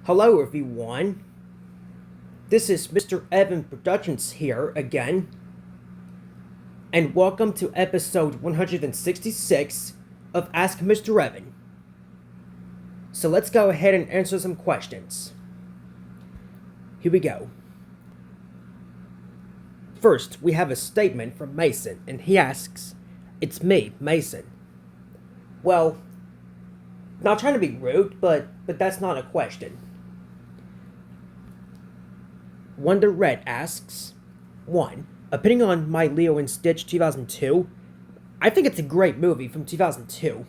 Hello everyone, this is MrEvan Productions here again, and welcome to episode 166 of Ask MrEvan. So let's go ahead and answer some questions. Here we go. First, we have a statement from Mason, and he asks, "It's me, Mason." Well, not trying to be rude, but that's not a question. Wonder Red asks, 1. Opinion on My Leo and Stitch 2002? I think it's a great movie from 2002.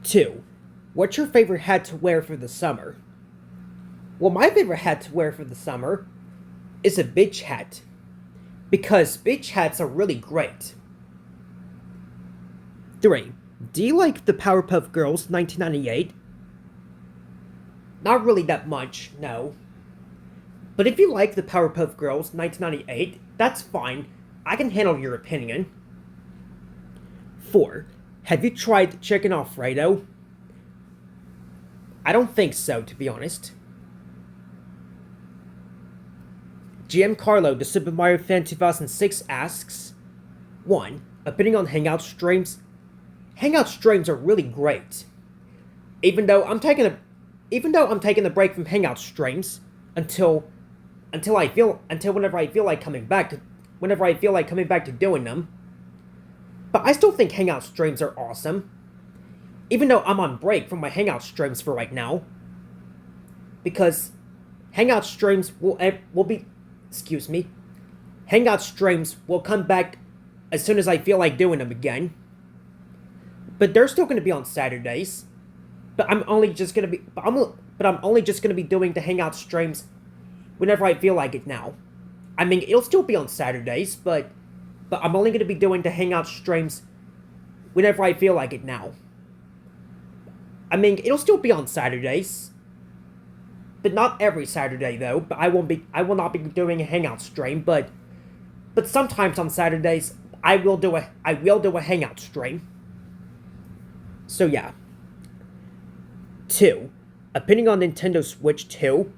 2. What's your favorite hat to wear for the summer? Well, my favorite hat to wear for the summer is a beach hat, because beach hats are really great. 3. Do you like the Powerpuff Girls 1998? Not really that much, no. But if you like the Powerpuff Girls 1998, that's fine. I can handle your opinion. 4. Have you tried chicken Alfredo? I don't think so, to be honest. GM Carlo, the Super Mario Fan 2006 asks, 1. Opinion on Hangout streams? Hangout streams are really great. Even though I'm taking a break from Hangout streams until whenever I feel like coming back to doing them. But I still think Hangout streams are awesome, even though I'm on break from my Hangout streams for right now, because Hangout streams Hangout streams will come back as soon as I feel like doing them again. But they're still going to be on Saturdays. But I'm only just going to be doing the Hangout streams whenever I feel like it now. I mean, it'll still be on Saturdays, but I'm only going to be doing the Hangout streams whenever I feel like it now. I mean, it'll still be on Saturdays, but not every Saturday though. But I will not be doing a Hangout stream, but sometimes on Saturdays I will do a Hangout stream. So yeah. 2. Opinion on Nintendo Switch 2?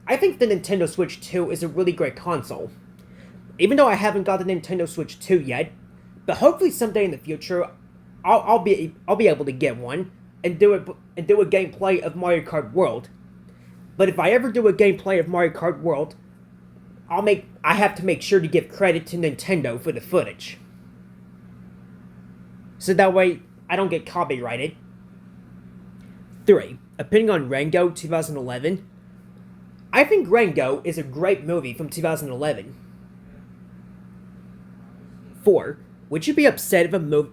I think the Nintendo Switch 2 is a really great console. Even though I haven't got the Nintendo Switch 2 yet, but hopefully someday in the future, I'll be able to get one and do a gameplay of Mario Kart World. But if I ever do a gameplay of Mario Kart World, I have to make sure to give credit to Nintendo for the footage, so that way I don't get copyrighted. 3. Opinion on Rango 2011? I think Rango is a great movie from 2011. 4. Would you be upset if a movie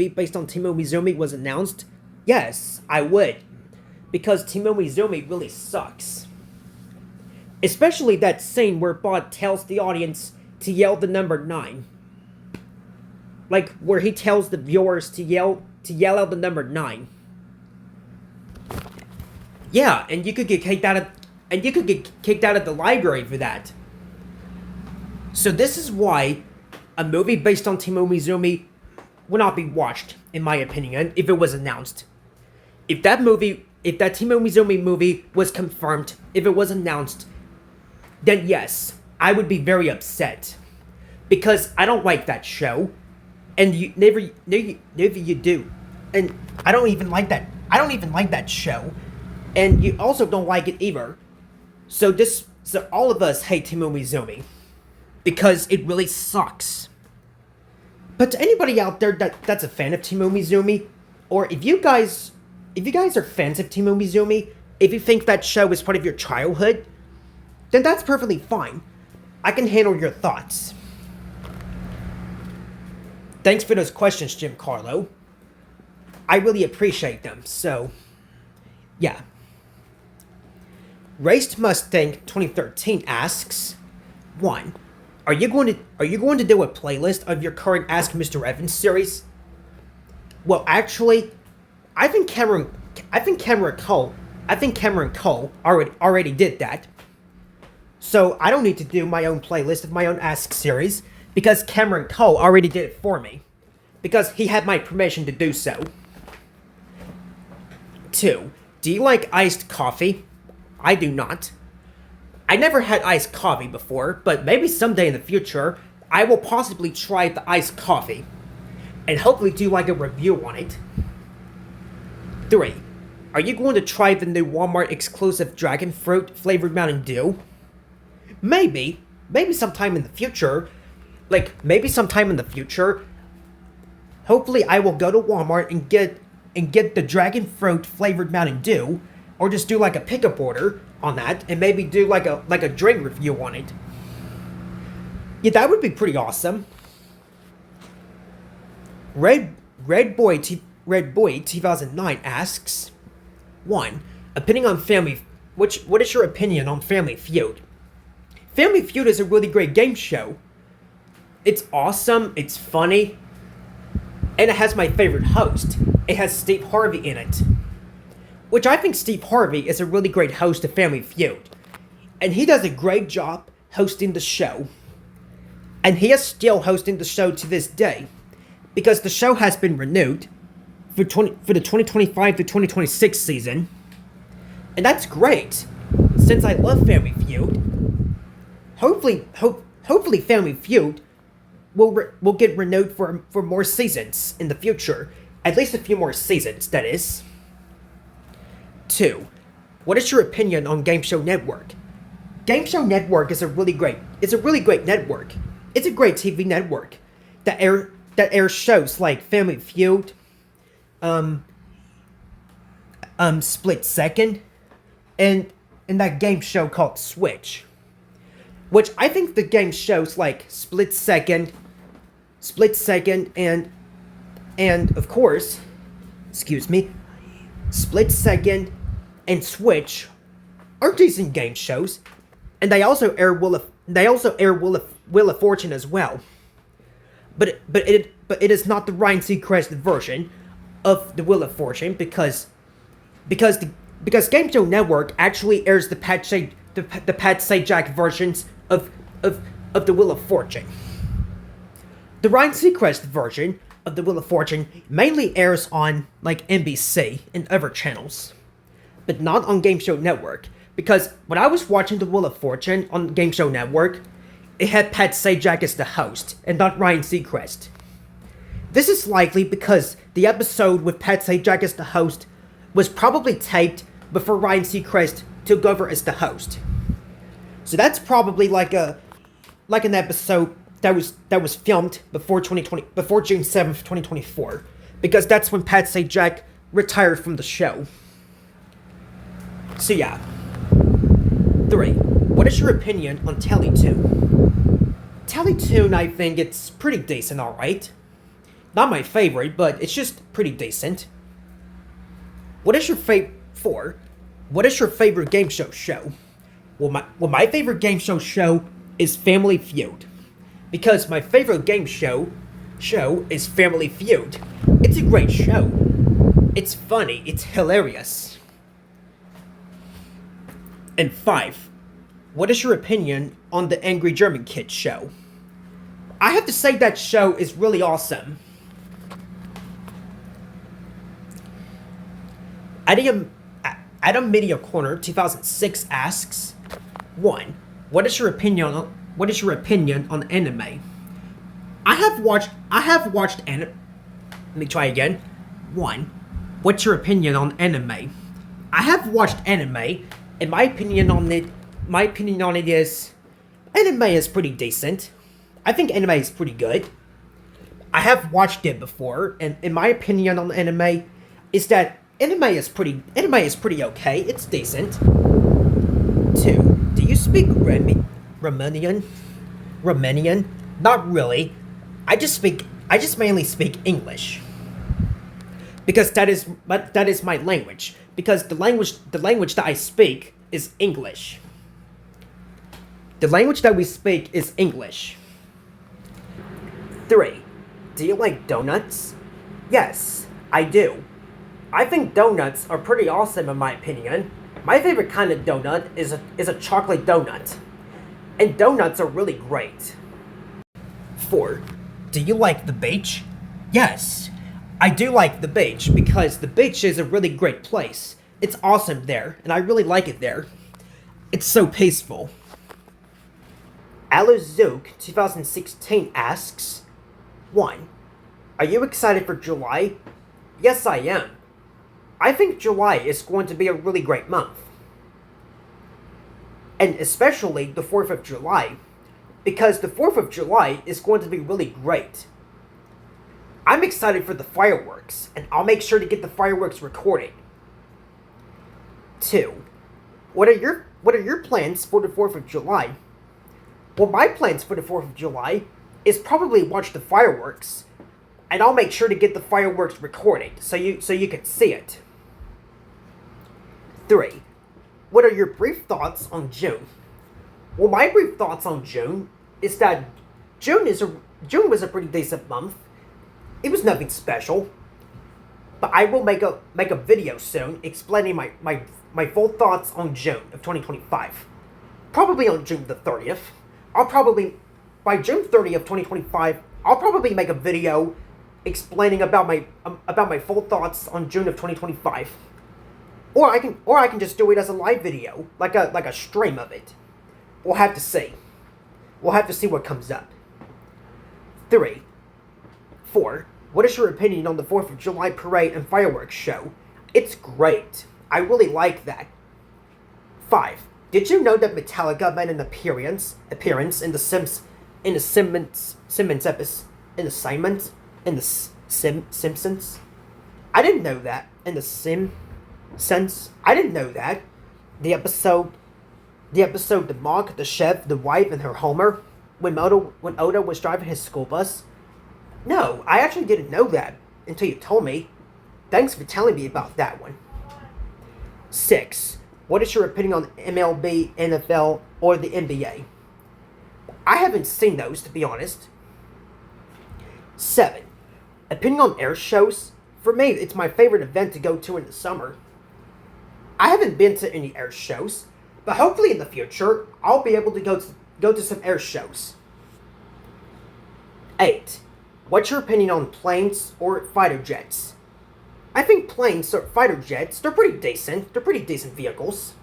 based on Team Umizoomi was announced? Yes, I would, because Team Umizoomi really sucks. Especially that scene where Bod tells the audience to yell the number 9. Like where he tells the viewers to yell out the number 9. Yeah, and you could get kicked out of the library for that. So this is why a movie based on Team Umizoomi would not be watched, in my opinion, if it was announced. If that Team Umizoomi movie was confirmed, if it was announced, then yes, I would be very upset, because I don't like that show, and never you do, and I don't even like that show. And you also don't like it either. So all of us hate Team Umizoomi, because it really sucks. But to anybody out there that's a fan of Team Umizoomi, or if you guys are fans of Team Umizoomi, if you think that show is part of your childhood, then that's perfectly fine. I can handle your thoughts. Thanks for those questions, Jim Carlo. I really appreciate them. So, yeah. Raced Mustang 2013 asks, 1. Are you going to do a playlist of your current Ask MrEvan series? Well, actually, I think Cameron Cole already did that. So I don't need to do my own playlist of my own Ask series, because Cameron Cole already did it for me, because he had my permission to do so. 2. Do you like iced coffee? I do not. I never had iced coffee before, but maybe someday in the future, I will possibly try the iced coffee. And hopefully do like a review on it. 3. Are you going to try the new Walmart exclusive dragon fruit flavored Mountain Dew? Maybe. Maybe sometime in the future. Maybe sometime in the future. Hopefully I will go to Walmart and get the dragon fruit flavored Mountain Dew. Or just do like a pickup order on that. And maybe do like a drink review on it. Yeah, that would be pretty awesome. Red Boy 2009 asks, 1. Opinion on Family... What is your opinion on Family Feud? Family Feud is a really great game show. It's awesome, it's funny, and it has my favorite host. It has Steve Harvey in it. Which I think Steve Harvey is a really great host of Family Feud. And he does a great job hosting the show. And he is still hosting the show to this day. Because the show has been renewed for the 2025 to 2026 season. And that's great, since I love Family Feud. Hopefully Family Feud will get renewed for more seasons in the future. At least a few more seasons, that is. 2. What is your opinion on Game Show Network? Game Show Network is a really great network. It's a great TV network that airs shows like Family Feud, Split Second, and that game show called Switch. Which I think the game shows like Split Second, and of course, Split Second and Switch are decent game shows, and they also air Wheel of Fortune as well. But it is not the Ryan Seacrest version of the Wheel of Fortune because Game Show Network actually airs the Pat Sajak versions of the Wheel of Fortune. The Ryan Seacrest version of the Wheel of Fortune mainly airs on like NBC and other channels, but not on Game Show Network, because when I was watching the Wheel of Fortune on Game Show Network, it had Pat Sajak as the host and not Ryan Seacrest. This is likely because the episode with Pat Sajak as the host was probably taped before Ryan Seacrest took over as the host. So that's probably like an episode that was filmed before June 7th, 2024, because that's when Pat Sajak retired from the show. So yeah. 3. What is your opinion on Teletoon? Teletoon, I think it's pretty decent, alright. Not my favorite, but it's just pretty decent. What is your 4. What is your favorite game show? Well, my favorite game show is Family Feud. Because my favorite game show is Family Feud. It's a great show. It's funny, it's hilarious. And 5. What is your opinion on the Angry German Kids show? I have to say that show is really awesome. Adam Media Corner 2006 asks, 1. What is your opinion on anime? I have watched anime. Let me try again. 1. What's your opinion on anime? I have watched anime, and my opinion on it is anime is pretty decent. I think anime is pretty good. I have watched it before, and in my opinion on anime is that anime is pretty okay. It's decent. 2. Do you speak Romanian? Not really. I just mainly speak English. Because that is my language. Because the language that I speak is English. The language that we speak is English. 3. Do you like donuts? Yes, I do. I think donuts are pretty awesome in my opinion. My favorite kind of donut is a chocolate donut. And donuts are really great. 4. Do you like the beach? Yes, I do like the beach because the beach is a really great place. It's awesome there, and I really like it there. It's so peaceful. Alozook 2016 asks, 1. Are you excited for July? Yes, I am. I think July is going to be a really great month. And especially the 4th of July, because the 4th of July is going to be really great. I'm excited for the fireworks, and I'll make sure to get the fireworks recorded. 2. What are your plans for the 4th of July? Well, my plans for the 4th of July is probably watch the fireworks, and I'll make sure to get the fireworks recorded so you can see it. 3. What are your brief thoughts on June? Well, my brief thoughts on June is that June was a pretty decent month. It was nothing special, but I will make a video soon explaining my full thoughts on June of 2025. Probably on June the 30th. By June 30th of 2025, I'll probably make a video explaining about my full thoughts on June of 2025. Or I can just do it as a live video, like a stream of it. We'll have to see. We'll have to see what comes up. 4. What is your opinion on the 4th of July parade and fireworks show? It's great. I really like that. 5. Did you know that Metallica made an appearance in the Simpsons? I didn't know that. In the Simpsons, I didn't know that. The episode The Mog, the Chef, the Wife, and her Homer, when Oda was driving his school bus. No, I actually didn't know that until you told me. Thanks for telling me about that one. 6. What is your opinion on MLB, NFL, or the NBA? I haven't seen those, to be honest. 7. Opinion on air shows? For me, it's my favorite event to go to in the summer. I haven't been to any air shows, but hopefully in the future, I'll be able to go to some air shows. 8. What's your opinion on planes or fighter jets? I think planes or fighter jets, they're pretty decent. They're pretty decent vehicles.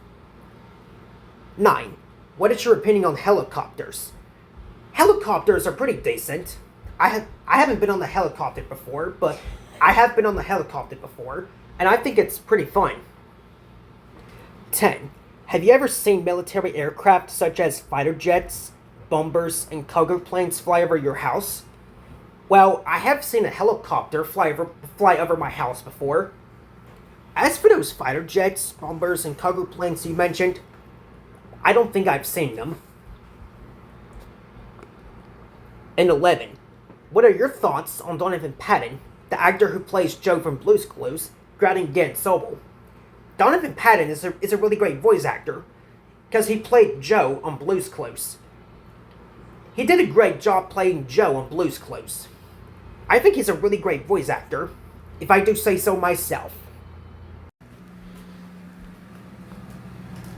9. What is your opinion on helicopters? Helicopters are pretty decent. I haven't been on the helicopter before, but I have been on the helicopter before, and I think it's pretty fun. 10. Have you ever seen military aircraft such as fighter jets, bombers, and cargo planes fly over your house? Well, I have seen a helicopter fly over my house before. As for those fighter jets, bombers, and cargo planes you mentioned, I don't think I've seen them. And 11. What are your thoughts on Donovan Patton, the actor who plays Joe from Blue's Clues, Grading against Sobel? Donovan Patton is a really great voice actor, because he played Joe on Blue's Clues. He did a great job playing Joe on Blue's Clues. I think he's a really great voice actor, if I do say so myself.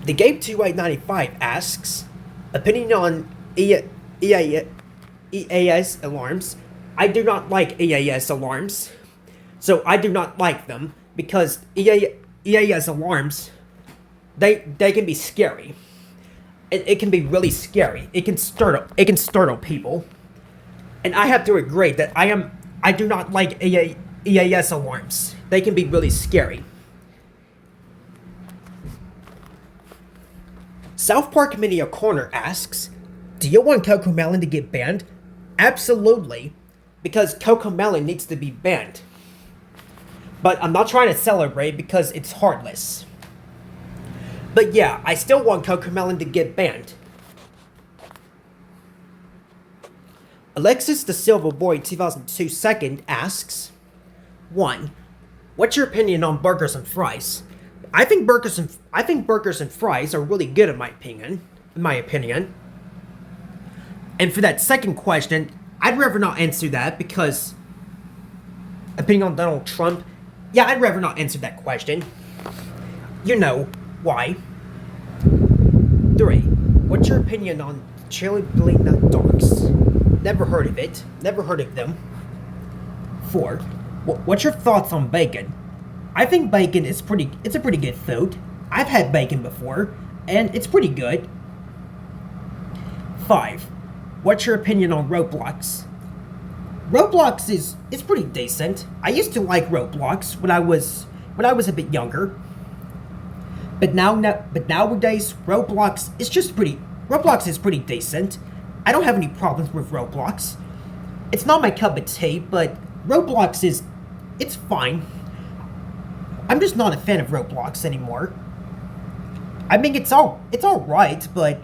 The Game 2895 asks, opinion on EAS alarms. I do not like EAS alarms, so I do not like them, because EAS alarms, they can be scary. It can be really scary. It can startle people. And I have to agree that I do not like EAS alarms. They can be really scary. South Park Media Corner asks, do you want CoComelon to get banned? Absolutely, because CoComelon needs to be banned. But I'm not trying to celebrate because it's heartless. But yeah, I still want CoComelon to get banned. Alexis the Silver Boy 2002 second asks, 1. What's your opinion on burgers and fries? I think burgers and fries are really good in my opinion. And for that second question, I'd rather not answer that because opinion on Donald Trump, yeah, I'd rather not answer that question. You know why. 3. What's your opinion on chili bean nut dogs? Never heard of it. Never heard of them. 4. What's your thoughts on bacon? I think bacon is it's a pretty good food. I've had bacon before, and it's pretty good. 5. What's your opinion on Roblox? Roblox is pretty decent. I used to like Roblox when I was a bit younger. But nowadays Roblox is pretty decent. I don't have any problems with Roblox. It's not my cup of tea, but Roblox it's fine. I'm just not a fan of Roblox anymore. I mean, it's all right, but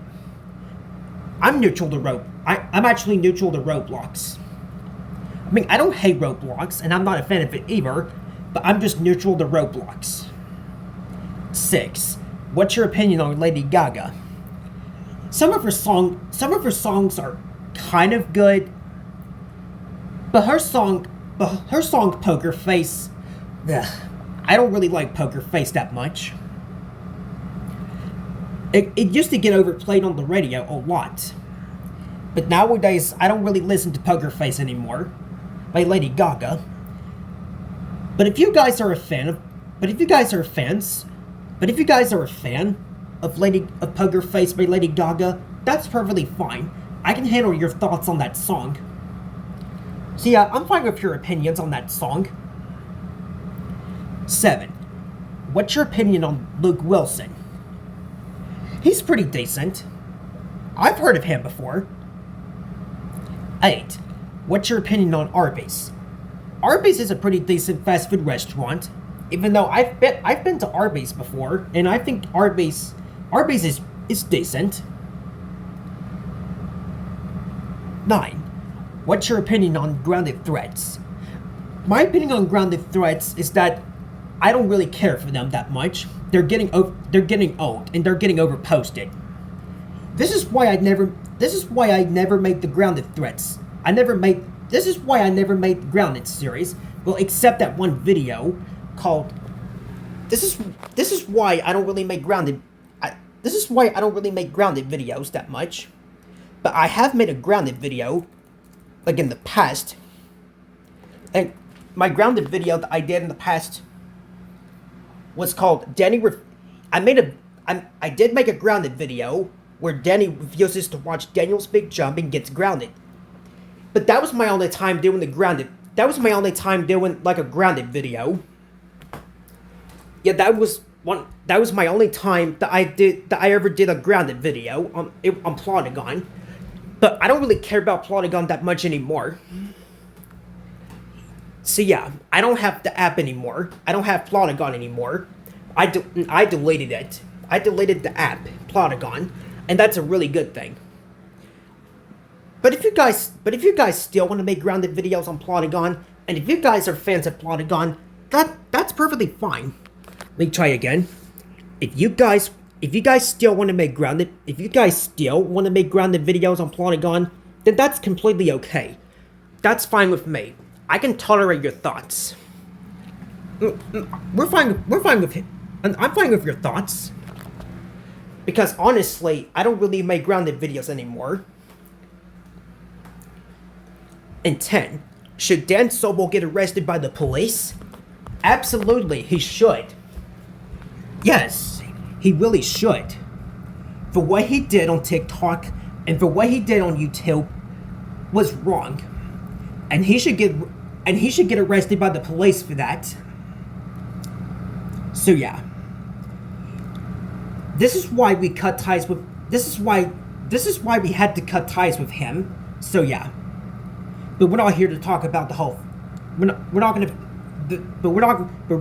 I'm actually neutral to Roblox. I mean, I don't hate Roblox, and I'm not a fan of it either, but I'm just neutral to Roblox. 6. What's your opinion on Lady Gaga? Some of her songs are kind of good, but her song Poker Face, ugh, I don't really like Poker Face that much. It used to get overplayed on the radio a lot. But nowadays, I don't really listen to Poker Face anymore by Lady Gaga. But if you guys are a fan of Poker Face by Lady Gaga, that's perfectly fine. I can handle your thoughts on that song. So yeah, I'm fine with your opinions on that song. 7. What's your opinion on Luke Wilson? He's pretty decent. I've heard of him before. 8. What's your opinion on Arby's? Arby's is a pretty decent fast food restaurant, even though I've been to Arby's before, and I think Arby's is decent. 9. What's your opinion on Grounded Threads? My opinion on Grounded Threads is that I don't really care for them that much. They're getting old and they're getting overposted. This is why I never made the Grounded Threads. This is why I never made the Grounded series. Well, except that one video called. This is why I don't really make Grounded. This is why I don't really make Grounded videos that much. But I have made a Grounded video, like in the past. And my Grounded video that I did in the past was called I did make a Grounded video where Danny refuses to watch Daniel's Big Jump and gets grounded. But that was my only time doing like a Grounded video. Yeah, that was my only time that I ever did a Grounded video on Plotagon. But I don't really care about Plotagon that much anymore. So yeah, I don't have the app anymore. I don't have Plotagon anymore. I deleted it. I deleted the app, Plotagon, and that's a really good thing. But if you guys still want to make Grounded videos on Plotagon, and if you guys are fans of Plotagon, that's perfectly fine. Let me try again. If you guys still want to make Grounded videos on Plotagon, then that's completely okay. That's fine with me. I can tolerate your thoughts. We're fine with him. And I'm fine with your thoughts. Because honestly, I don't really make Grounded videos anymore. And 10. Should Dan Sobel get arrested by the police? Absolutely, he should. Yes, he really should. For what he did on TikTok and for what he did on YouTube was wrong. And he should get arrested by the police for that. So yeah. This is why we had to cut ties with him. So yeah. But we're not here to talk about the whole we're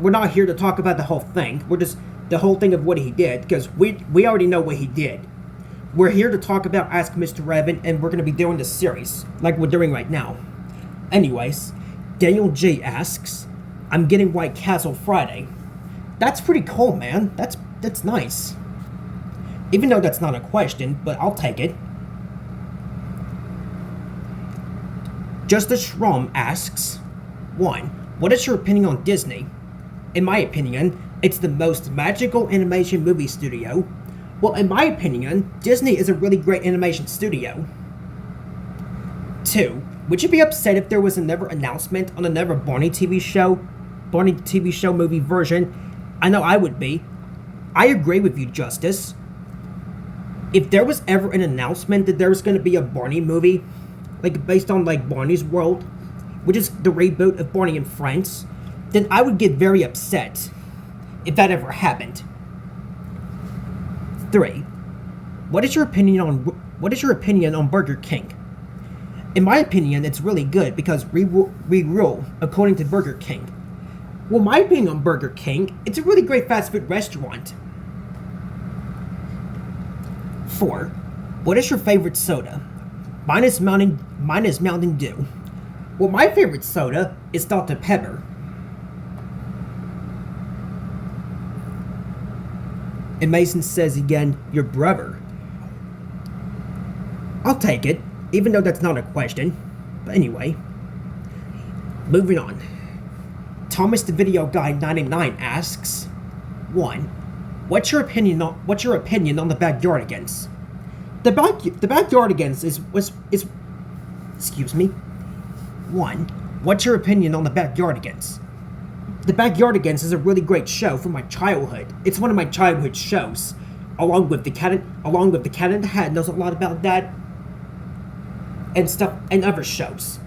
not here to talk about the whole thing. We're just the whole thing of what he did, because we already know what he did. We're here to talk about Ask MrEvan, and we're going to be doing this series like we're doing right now. Anyways, Daniel G asks, I'm getting White Castle Friday. That's pretty cool, man. That's nice. Even though that's not a question, but I'll take it. Justice Schramm asks, 1. What is your opinion on Disney? In my opinion, it's the most magical animation movie studio. Well, in my opinion, Disney is a really great animation studio. 2. Would you be upset if there was another announcement on another Barney TV show? Barney the TV show movie version. I know I would be. I agree with you, Justice. If there was ever an announcement that there was going to be a Barney movie, like based on like Barney's World, which is the reboot of Barney and Friends, then I would get very upset if that ever happened. 3. What is your opinion on Burger King? In my opinion, it's really good because we rule according to Burger King. Well, my opinion on Burger King, it's a really great fast food restaurant. 4. What is your favorite soda? Mine is Mountain Dew. Well, my favorite soda is Dr. Pepper. And Mason says again, your brother. I'll take it, even though that's not a question. But anyway, moving on. Thomas the Video Guy 99 asks, 1. What's your opinion on the Backyardigans? The Backyardigans is excuse me. 1. What's your opinion on the Backyardigans? The Backyardigans is a really great show from my childhood. It's one of my childhood shows, along with the Cat in the Hat knows a lot about that, and stuff and other shows.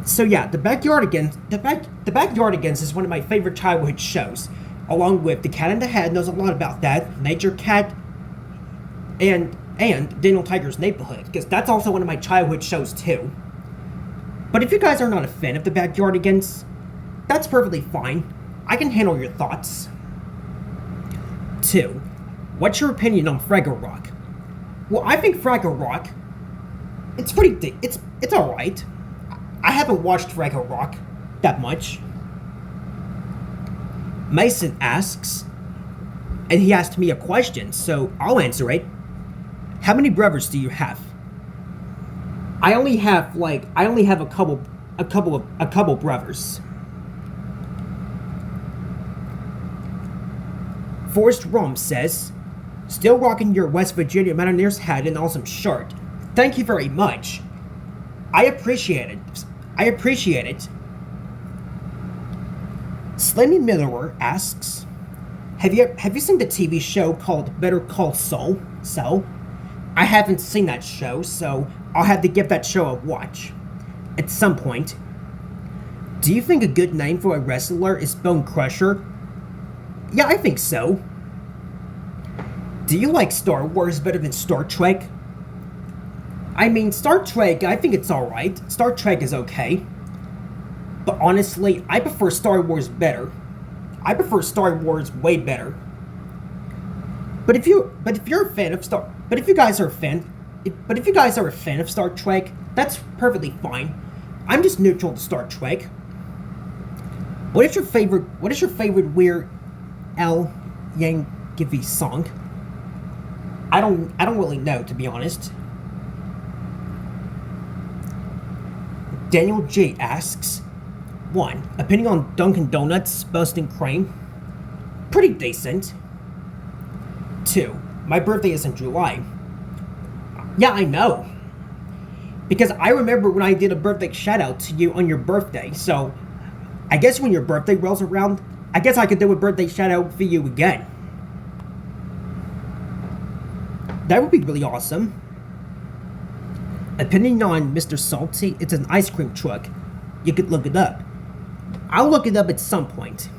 So yeah, the Backyardigans is one of my favorite childhood shows, along with the Cat in the Hat knows a lot about that, Nature Cat, and Daniel Tiger's Neighborhood, because that's also one of my childhood shows too. But if you guys are not a fan of the Backyardigans, that's perfectly fine. I can handle your thoughts. 2. What's your opinion on Fraggle Rock? Well, I think Fraggle Rock, it's alright. I haven't watched Fraggle Rock that much. Mason asks, and he asked me a question, so I'll answer it. How many brothers do you have? I only have a couple brothers. Forrest Rum says, still rocking your West Virginia Mountaineers hat and awesome shirt. Thank you very much. I appreciate it. Slimmy Miller asks, have you seen the TV show called Better Call Saul? I haven't seen that show, so I'll have to give that show a watch at some point. Do you think a good name for a wrestler is Bone Crusher? Yeah, I think so. Do you like Star Wars better than Star Trek? I mean, Star Trek, I think it's alright. Star Trek is okay. But honestly, I prefer Star Wars better. I prefer Star Wars way better. But if you guys are a fan of Star Trek, that's perfectly fine. I'm just neutral to Star Trek. What is your favorite Weird Al Yankovic song? I don't really know, to be honest. Daniel J asks, 1. Opinion on Dunkin' Donuts Boston Cream? Pretty decent. 2. My birthday is in July. Yeah, I know. Because I remember when I did a birthday shout out to you on your birthday, so I guess when your birthday rolls around, I guess I could do a birthday shout out for you again. That would be really awesome. Opinion on Mr. Salty, it's an ice cream truck. You could look it up. I'll look it up at some point.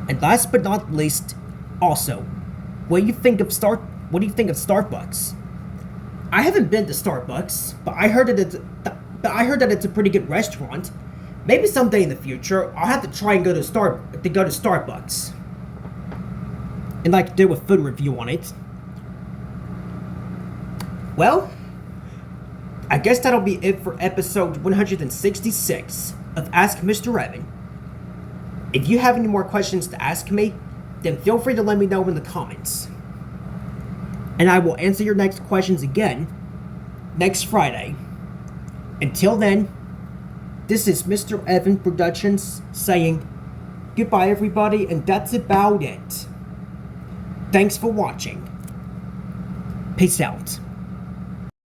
And last but not least, also, what do you think of Starbucks? I haven't been to Starbucks, but I heard that it's a pretty good restaurant. Maybe someday in the future, I'll have to try and go to Starbucks, and like do a food review on it. Well, I guess that'll be it for episode 166 of Ask MrEvan. If you have any more questions to ask me, then feel free to let me know in the comments. And I will answer your next questions again next Friday. Until then, this is MrEvan Productions saying goodbye everybody, and that's about it. Thanks for watching. Peace out.